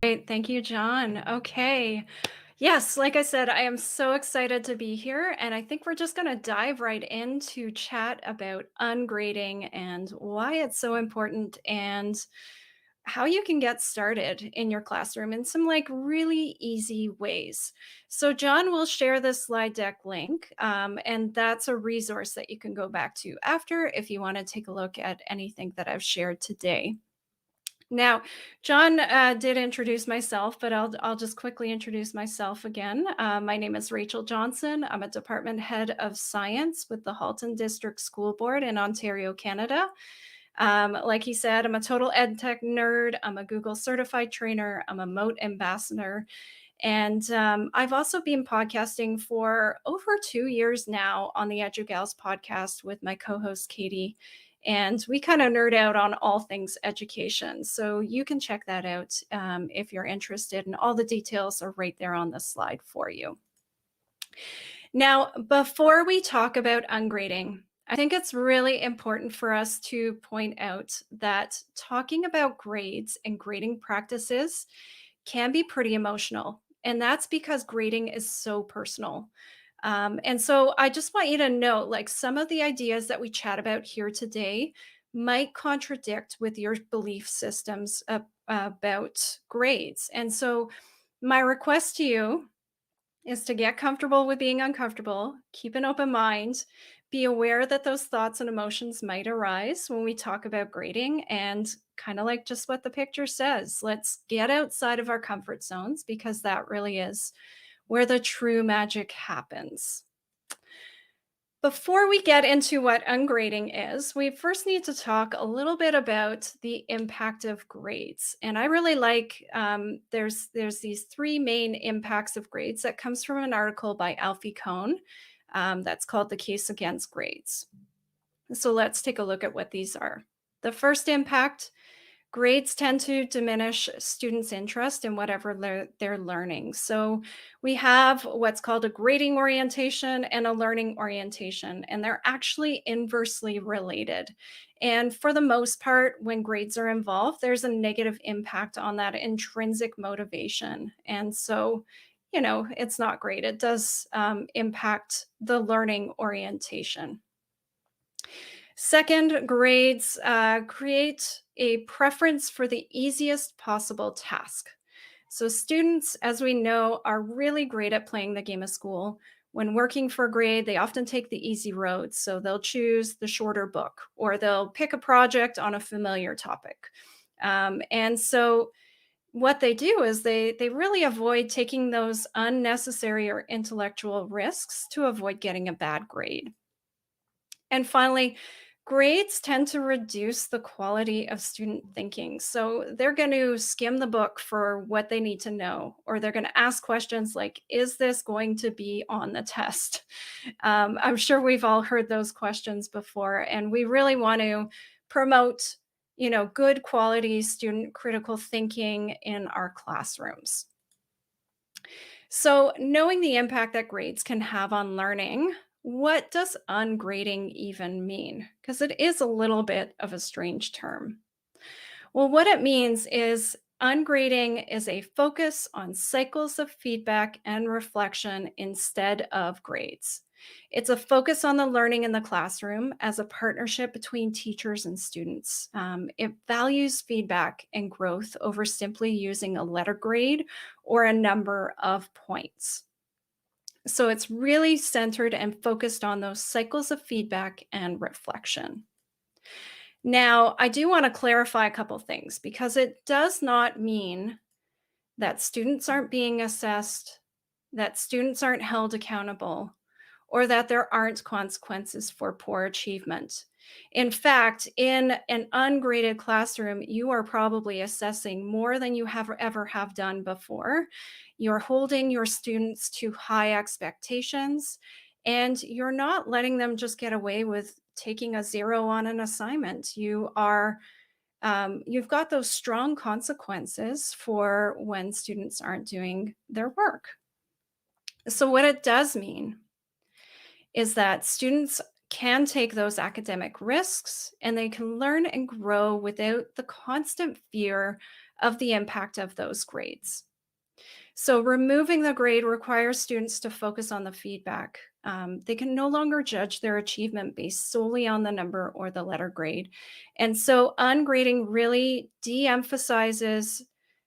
Great. Thank you, John. Okay. Yes, like I said, I am so excited to be here. And I think we're just going to dive right into chat about ungrading and why it's so important and how you can get started in your classroom in some like really easy ways. So, John will share the slide deck link, and that's a resource that you can go back to after if you want to take a look at anything that I've shared today. Now, John did introduce myself, but I'll just quickly introduce myself again. My name is Rachel Johnson. I'm a department head of science with the Halton District School Board in Ontario, Canada. Like he said, I'm a total ed tech nerd. I'm a Google certified trainer. I'm a Mote ambassador. And I've also been podcasting for over 2 years now on the EduGals podcast with my co host, Katie. And we kind of nerd out on all things education. So you can check that out if you're interested. And all the details are right there on the slide for you. Now, before we talk about ungrading, I think it's really important for us to point out that talking about grades and grading practices can be pretty emotional. And that's because grading is so personal. And so I just want you to know like some of the ideas that we chat about here today might contradict with your belief systems about grades. And so my request to you is to get comfortable with being uncomfortable, keep an open mind, be aware that those thoughts and emotions might arise when we talk about grading. And kind of like just what the picture says, let's get outside of our comfort zones because that really is where the true magic happens. Before we get into what ungrading is, we first need to talk a little bit about the impact of grades. And I really like there's these three main impacts of grades that comes from an article by Alfie Kohn that's called "The Case Against Grades." So let's take a look at what these are. The first impact: grades tend to diminish students' interest in whatever they're learning. So we have what's called a grading orientation and a learning orientation, and they're actually inversely related. And for the most part, when grades are involved, there's a negative impact on that intrinsic motivation. And so, it's not great. It does impact the learning orientation. Second, grades create a preference for the easiest possible task. So, students, as we know, are really great at playing the game of school. When working for a grade, they often take the easy road. So, they'll choose the shorter book or they'll pick a project on a familiar topic. And so, what they do is they really avoid taking those unnecessary or intellectual risks to avoid getting a bad grade. And finally, grades tend to reduce the quality of student thinking. So they're going to skim the book for what they need to know, or they're going to ask questions like, is this going to be on the test? I'm sure we've all heard those questions before, and we really want to promote, good quality student critical thinking in our classrooms. So, knowing the impact that grades can have on learning, what does ungrading even mean? Because it is a little bit of a strange term. Well, what it means is ungrading is a focus on cycles of feedback and reflection instead of grades. It's a focus on the learning in the classroom as a partnership between teachers and students. It values feedback and growth over simply using a letter grade or a number of points. So it's really centered and focused on those cycles of feedback and reflection. Now, I do want to clarify a couple things because it does not mean that students aren't being assessed, that students aren't held accountable, or that there aren't consequences for poor achievement. In fact, in an ungraded classroom, you are probably assessing more than you have ever have done before. You're holding your students to high expectations, and you're not letting them just get away with taking a zero on an assignment. You've got those strong consequences for when students aren't doing their work. So, what it does mean is that students can take those academic risks and they can learn and grow without the constant fear of the impact of those grades. So, removing the grade requires students to focus on the feedback. They can no longer judge their achievement based solely on the number or the letter grade. And so, ungrading really de emphasizes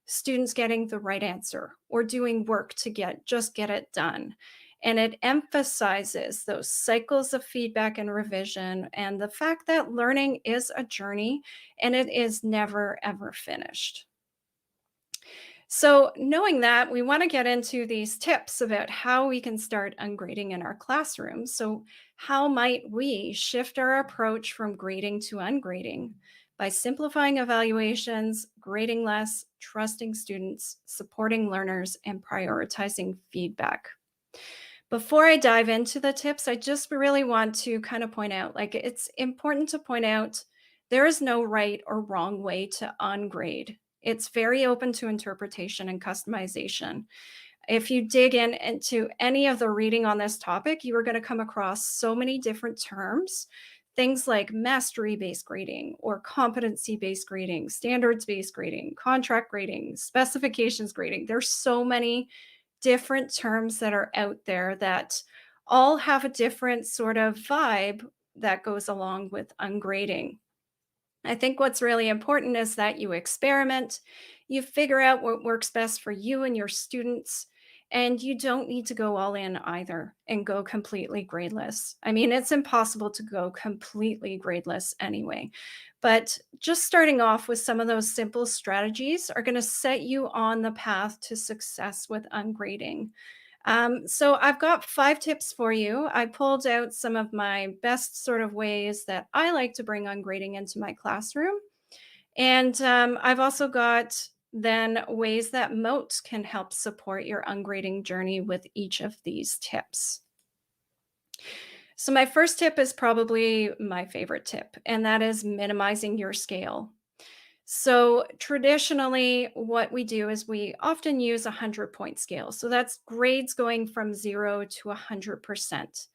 students getting the right answer or doing work to get it done. And it emphasizes those cycles of feedback and revision and the fact that learning is a journey and it is never, ever finished. So, knowing that, we want to get into these tips about how we can start ungrading in our classrooms. So, how might we shift our approach from grading to ungrading by simplifying evaluations, grading less, trusting students, supporting learners, and prioritizing feedback? Before I dive into the tips, I just really want to kind of point out like, it's important to point out there is no right or wrong way to ungrade. It's very open to interpretation and customization. If you dig into any of the reading on this topic, you are going to come across so many different terms. Things like mastery based grading or competency based grading, standards based grading, contract grading, specifications grading. There's so many different terms that are out there that all have a different sort of vibe that goes along with ungrading. I think what's really important is that you experiment, you figure out what works best for you and your students, and you don't need to go all in either and go completely gradeless. I mean, it's impossible to go completely gradeless anyway. But just starting off with some of those simple strategies are going to set you on the path to success with ungrading. So I've got 5 tips for you. I pulled out some of my best sort of ways that I like to bring ungrading into my classroom. And I've also got then ways that Mote can help support your ungrading journey with each of these tips. So my first tip is probably my favorite tip, and that is minimizing your scale. So traditionally, what we do is we often use a 100-point scale. So that's grades going from 0 to 100%.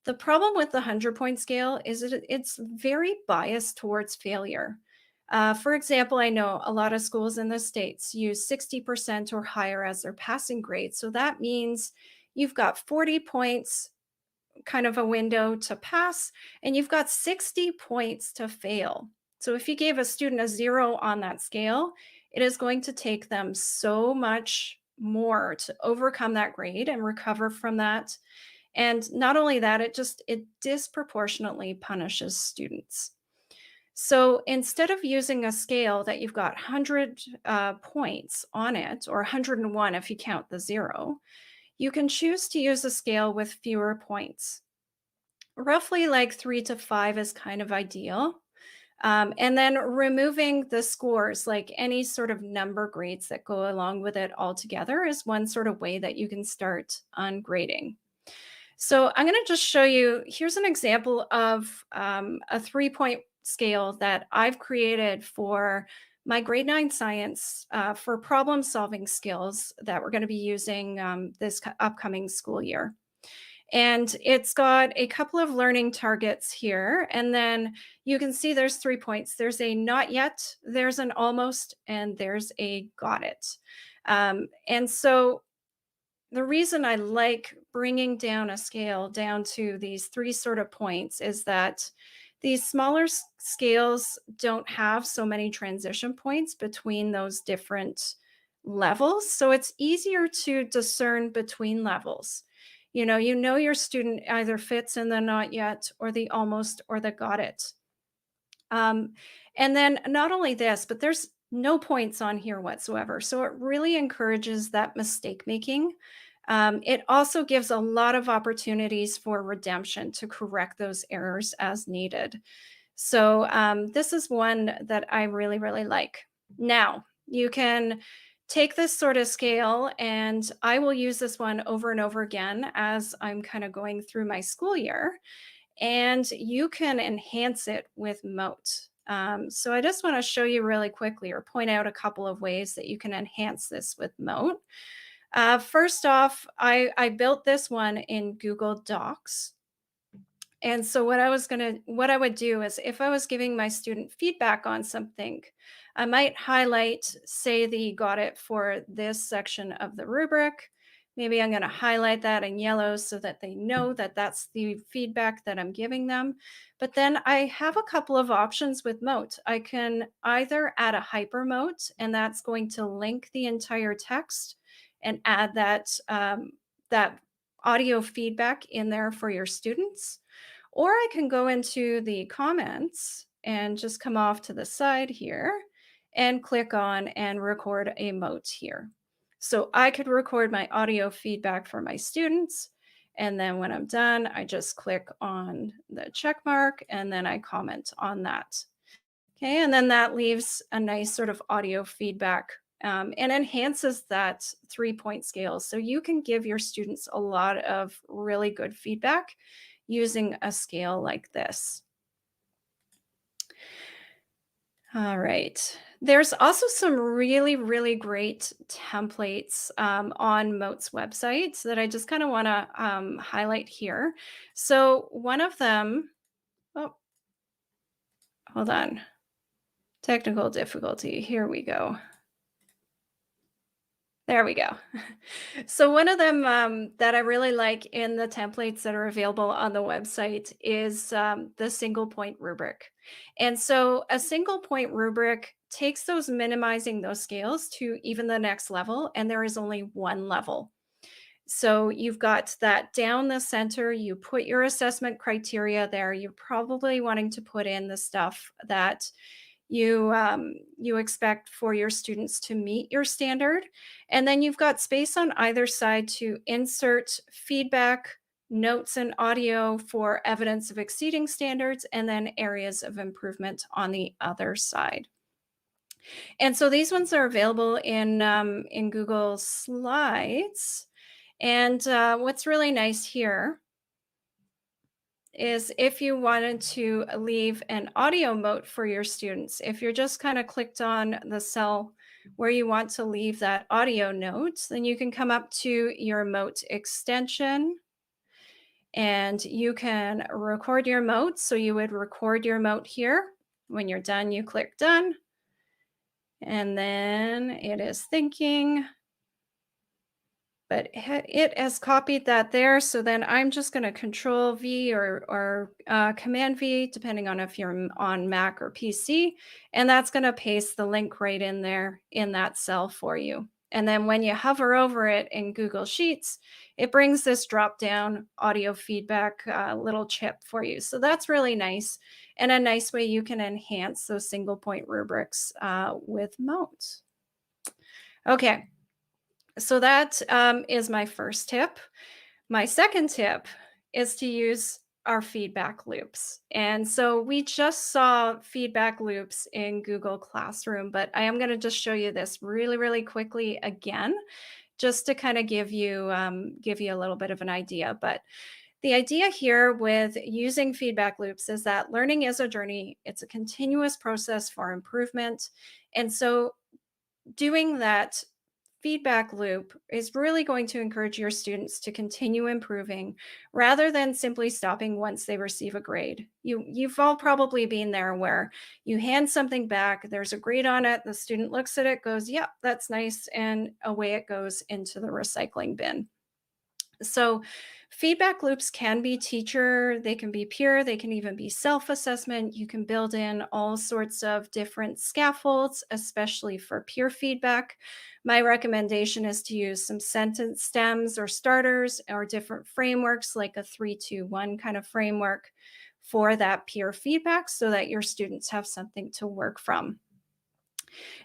The problem with the 100-point scale is that it's very biased towards failure. For example, I know a lot of schools in the States use 60% or higher as their passing grade. So that means you've got 40 points, kind of a window to pass, and you've got 60 points to fail. So if you gave a student a 0 on that scale, it is going to take them so much more to overcome that grade and recover from that. And not only that, it disproportionately punishes students. So instead of using a scale that you've got 100 points on it, or 101 if you count the 0, you can choose to use a scale with fewer points. Roughly like 3 to 5 is kind of ideal. And then removing the scores, like any sort of number grades that go along with it altogether, is one sort of way that you can start on grading. So I'm going to just show you. Here's an example of a 3-point scale that I've created for my grade 9 science for problem solving skills that we're going to be using this upcoming school year. And it's got a couple of learning targets here. And then you can see there's 3 points. There's a not yet, there's an almost, and there's a got it. And so the reason I like bringing down a scale down to these 3 sort of points is that these smaller scales don't have so many transition points between those different levels. So it's easier to discern between levels. You know your student either fits in the not yet or the almost or the got it. Um, and then not only this, but there's no points on here whatsoever. So it really encourages that mistake making. It also gives a lot of opportunities for redemption to correct those errors as needed. So this is one that I really, really like. Now, you can take this sort of scale, and I will use this one over and over again as I'm kind of going through my school year, and you can enhance it with Mote. So I just want to show you really quickly or point out a couple of ways that you can enhance this with Mote. First off, I built this one in Google Docs. And so what I would do is if I was giving my student feedback on something, I might highlight, say they got it for this section of the rubric. Maybe I'm going to highlight that in yellow so that they know that that's the feedback that I'm giving them. But then I have a couple of options with Mote. I can either add a hypermote, and that's going to link the entire text and add that audio feedback in there for your students, or I can go into the comments and just come off to the side here and click on and record a mote here. So I could record my audio feedback for my students. And then when I'm done, I just click on the check mark and then I comment on that. Okay. And then that leaves a nice sort of audio feedback and enhances that 3 point scale. So you can give your students a lot of really good feedback using a scale like this. All right. There's also some really, really great templates on Mote's website that I just kind of want to highlight here. So one of them, oh, hold on, technical difficulty. Here we go. There we go. So one of them that I really like in the templates that are available on the website is the single point rubric. And so a single point rubric takes those minimizing those scales to even the next level, and there is only one level. So you've got that down the center, you put your assessment criteria there. You're probably wanting to put in the stuff that you expect for your students to meet your standard. And then you've got space on either side to insert feedback, notes, and audio for evidence of exceeding standards, and then areas of improvement on the other side. And so these ones are available in Google Slides. And what's really nice here is if you wanted to leave an audio mote for your students, if you're just kind of clicked on the cell where you want to leave that audio note, then you can come up to your Mote extension and you can record your mote. So you would record your mote here. When you're done, you click done. And then it is thinking. But it has copied that there. So then I'm just going to Control V or Command V, depending on if you're on Mac or PC. And that's going to paste the link right in there in that cell for you. And then when you hover over it in Google Sheets, it brings this drop down audio feedback little chip for you. So that's really nice and a nice way you can enhance those single point rubrics with Mote. Okay. So that is my first tip. My second tip is to use our feedback loops. And so we just saw feedback loops in Google Classroom, but I am going to just show you this really, really quickly again, just to kind of give you a little bit of an idea. But the idea here with using feedback loops is that learning is a journey. It's a continuous process for improvement. And so doing that feedback loop is really going to encourage your students to continue improving rather than simply stopping once they receive a grade. You've all probably been there where you hand something back, there's a grade on it, the student looks at it, goes, "Yep, that's nice," and away it goes into the recycling bin. So feedback loops can be teacher, they can be peer, they can even be self-assessment. You can build in all sorts of different scaffolds, especially for peer feedback. My recommendation is to use some sentence stems or starters or different frameworks like a 3-2-1 kind of framework for that peer feedback so that your students have something to work from.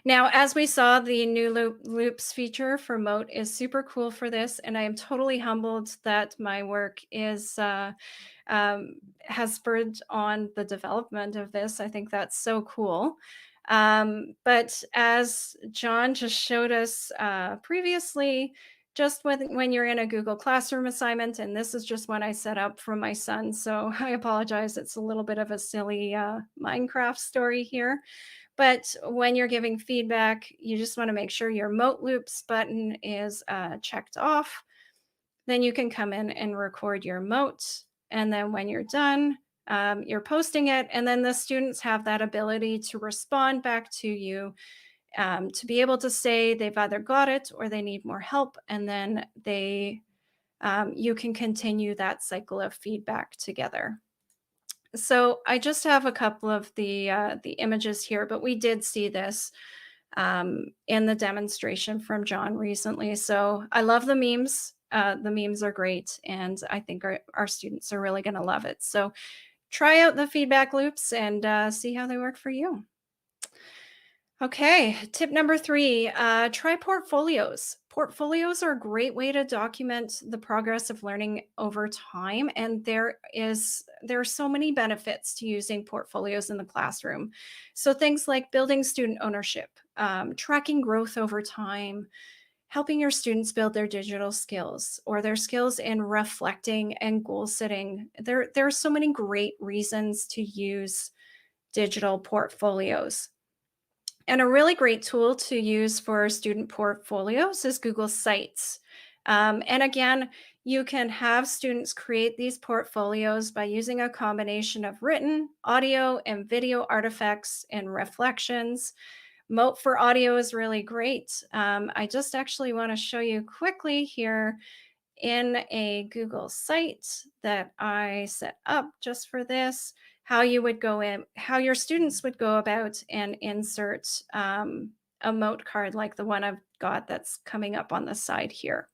Now, as we saw, the new loops feature for Mote is super cool for this, and I am totally humbled that my work has spurred on the development of this. I think that's so cool. But as John just showed us previously, just when you're in a Google Classroom assignment, and this is just one I set up for my son, so I apologize. It's a little bit of a silly Minecraft story here. But when you're giving feedback, you just want to make sure your Mote Loops button is checked off. Then you can come in and record your Mote. And then when you're done, you're posting it. And then the students have that ability to respond back to you, to be able to say they've either got it or they need more help. And then you can continue that cycle of feedback together. So I just have a couple of the images here, but we did see this in the demonstration from John recently. So I love the memes. The memes are great, and I think our students are really going to love it. So try out the feedback loops and see how they work for you. Okay, tip number three, try portfolios. Portfolios are a great way to document the progress of learning over time. And there are so many benefits to using portfolios in the classroom. So things like building student ownership, tracking growth over time, helping your students build their digital skills or their skills in reflecting and goal setting. There are so many great reasons to use digital portfolios. And a really great tool to use for student portfolios is Google Sites. And again, you can have students create these portfolios by using a combination of written, audio, and video artifacts and reflections. Mote for audio is really great. I just actually want to show you quickly here in a Google site that I set up just for this, how you would go in, how your students would go about and insert a Mote card like the one I've got that's coming up on the side here.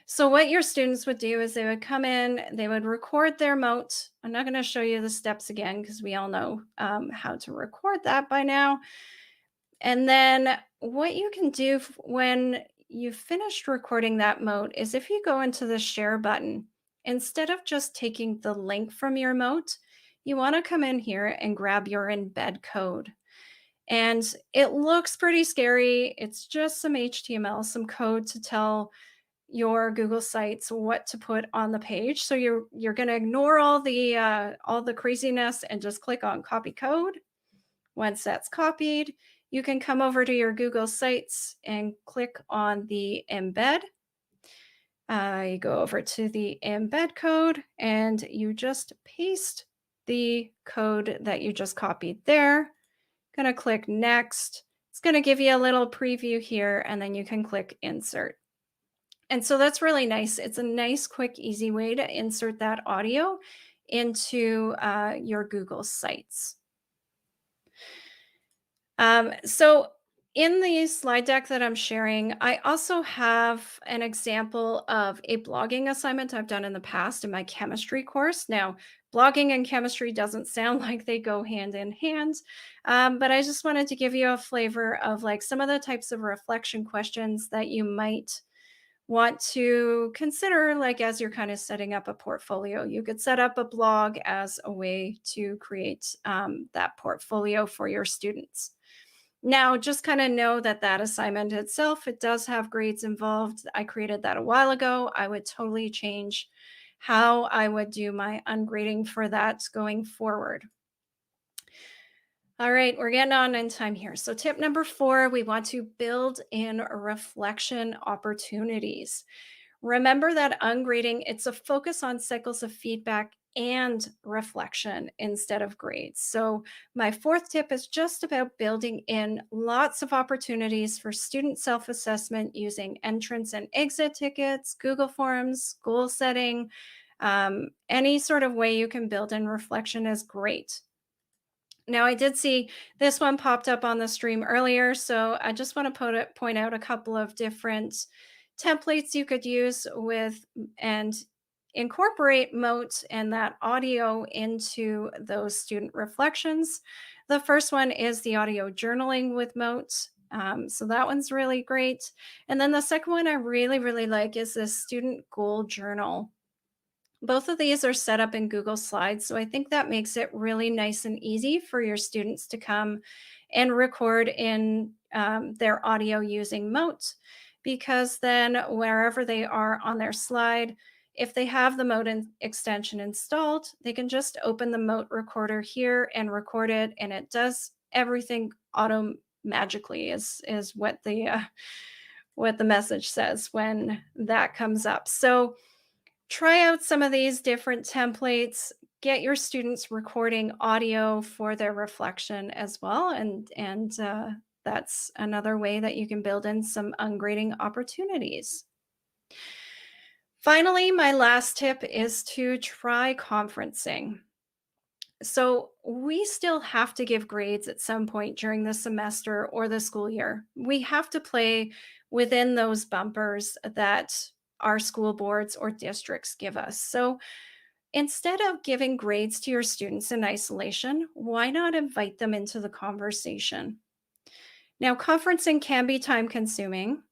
So what your students would do is they would come in, they would record their Mote. I'm not going to show you the steps again because we all know how to record that by now. And then what you can do when you've finished recording that Mote is if you go into the share button, instead of just taking the link from your Mote, you want to come in here and grab your embed code. And it looks pretty scary. It's just some HTML, some code to tell your Google Sites what to put on the page. So you're going to ignore all the craziness and just click on copy code. Once that's copied, you can come over to your Google Sites and click on the embed. You go over to the embed code and you just paste the code that you just copied there. Going to click next. It's going to give you a little preview here and then you can click insert. And so that's really nice. It's a nice, quick, easy way to insert that audio into your Google Sites. So in the slide deck that I'm sharing, I also have an example of a blogging assignment I've done in the past in my chemistry course. Now, blogging and chemistry doesn't sound like they go hand in hand, but I just wanted to give you a flavor of like some of the types of reflection questions that you might want to consider like as you're kind of setting up a portfolio. You could set up a blog as a way to create that portfolio for your students. Now, just kind of know that that assignment itself, it does have grades involved. I created that a while ago. I would totally change how I would do my ungrading for that going forward. All right, we're getting on in time here. So tip number 4, we want to build in reflection opportunities. Remember that ungrading, it's a focus on cycles of feedback and reflection instead of grades. So my 4th tip is just about building in lots of opportunities for student self-assessment using entrance and exit tickets, Google Forms, goal setting. Any sort of way you can build in reflection is great. Now, I did see this one popped up on the stream earlier, so I just want to point out a couple of different templates you could use with and incorporate Mote and that audio into those student reflections. The first one is the audio journaling with Mote. So that one's really great. And then the second one I really, really like is this student goal journal. Both of these are set up in Google Slides, so I think that makes it really nice and easy for your students to come and record in their audio using Mote, because then wherever they are on their slide, if they have the Mote extension installed, they can just open the Mote recorder here and record it, and it does everything auto magically is what the message says when that comes up. So Try out some of these different templates. Get your students recording audio for their reflection as well, and that's another way that you can build in some ungrading opportunities. Finally, my last tip is to try conferencing. So, we still have to give grades at some point during the semester or the school year. We have to play within those bumpers that our school boards or districts give us. So, instead of giving grades to your students in isolation, why not invite them into the conversation? Now, conferencing can be time consuming.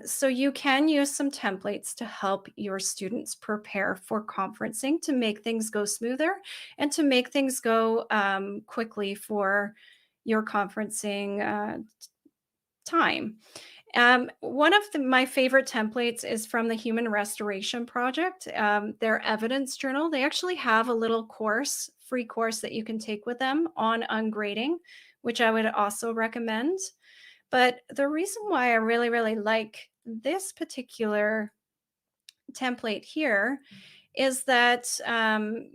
So, you can use some templates to help your students prepare for conferencing to make things go smoother and to make things go quickly for your conferencing time. One of my favorite templates is from the Human Restoration Project, their evidence journal. They actually have a little course, free course that you can take with them on ungrading, which I would also recommend. But the reason why I really, really like this particular template here is that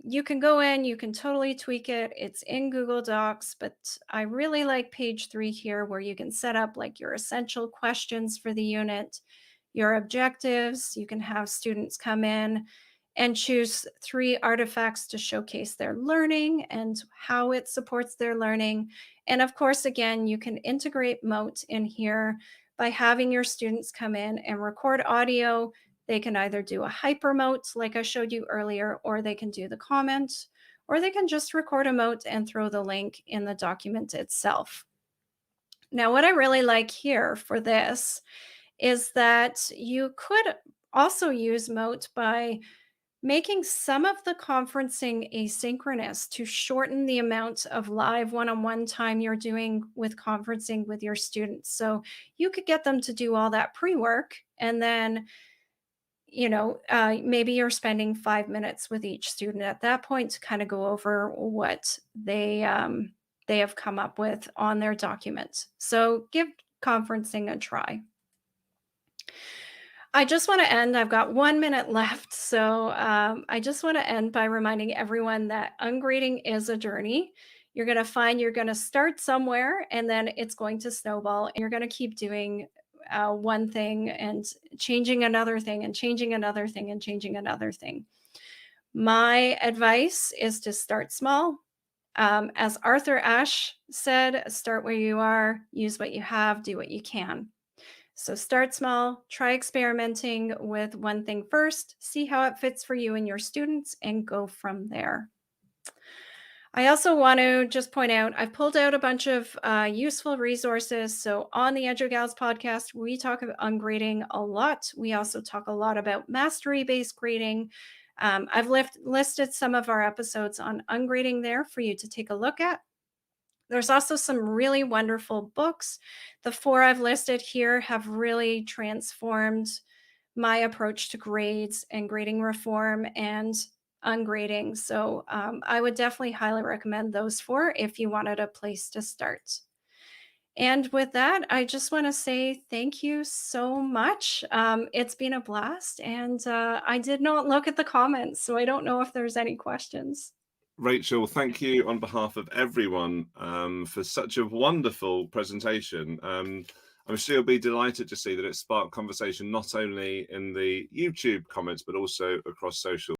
you can go in, you can totally tweak it. It's in Google Docs, but I really like page 3 here where you can set up like your essential questions for the unit, your objectives. You can have students come in and choose 3 artifacts to showcase their learning and how it supports their learning. And of course, again, you can integrate Mote in here by having your students come in and record audio. They can either do a hypermote like I showed you earlier, or they can do the comment, or they can just record a mote and throw the link in the document itself. Now, what I really like here for this is that you could also use Mote by making some of the conferencing asynchronous to shorten the amount of live one-on-one time you're doing with conferencing with your students. So you could get them to do all that pre-work, and then maybe you're spending 5 minutes with each student at that point to kind of go over what they have come up with on their document. So give conferencing a try. I just want to end. I've got 1 minute left. So I just want to end by reminding everyone that ungrading is a journey. You're going to find you're going to start somewhere and then it's going to snowball, and you're going to keep doing one thing and changing another thing and changing another thing and changing another thing. My advice is to start small. As Arthur Ashe said, start where you are, use what you have, do what you can. So start small, try experimenting with one thing first, see how it fits for you and your students, and go from there. I also want to just point out, I've pulled out a bunch of useful resources. So on the EduGals podcast, we talk about ungrading a lot. We also talk a lot about mastery-based grading. I've listed some of our episodes on ungrading there for you to take a look at. There's also some really wonderful books. The 4 I've listed here have really transformed my approach to grades and grading reform and ungrading. So I would definitely highly recommend those 4 if you wanted a place to start. And with that, I just want to say thank you so much. It's been a blast, and I did not look at the comments, so I don't know if there's any questions. Rachel, thank you on behalf of everyone for such a wonderful presentation. I'm sure you'll be delighted to see that it sparked conversation not only in the YouTube comments, but also across social.